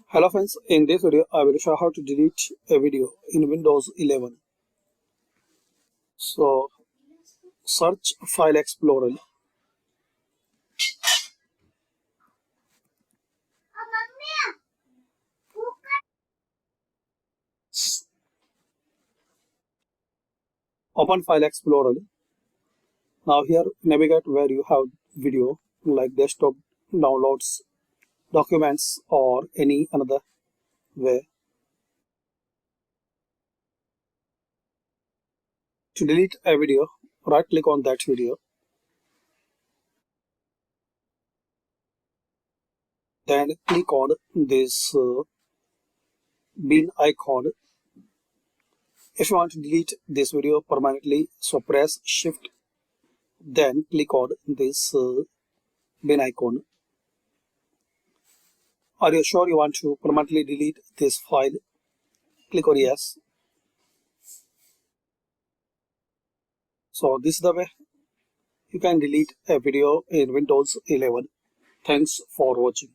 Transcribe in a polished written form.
Hello friends, in this video I will show how to delete a video in Windows 11. So search File Explorer, open File Explorer. Now here navigate where you have video like desktop, downloads, documents or any another way. To delete a video, right click on that video. Then click on this bin icon. If you want to delete this video permanently, so press Shift, then click on this bin icon. Are you sure you want to permanently delete this file? Click on yes. So this is the way you can delete a video in Windows 11. Thanks for watching.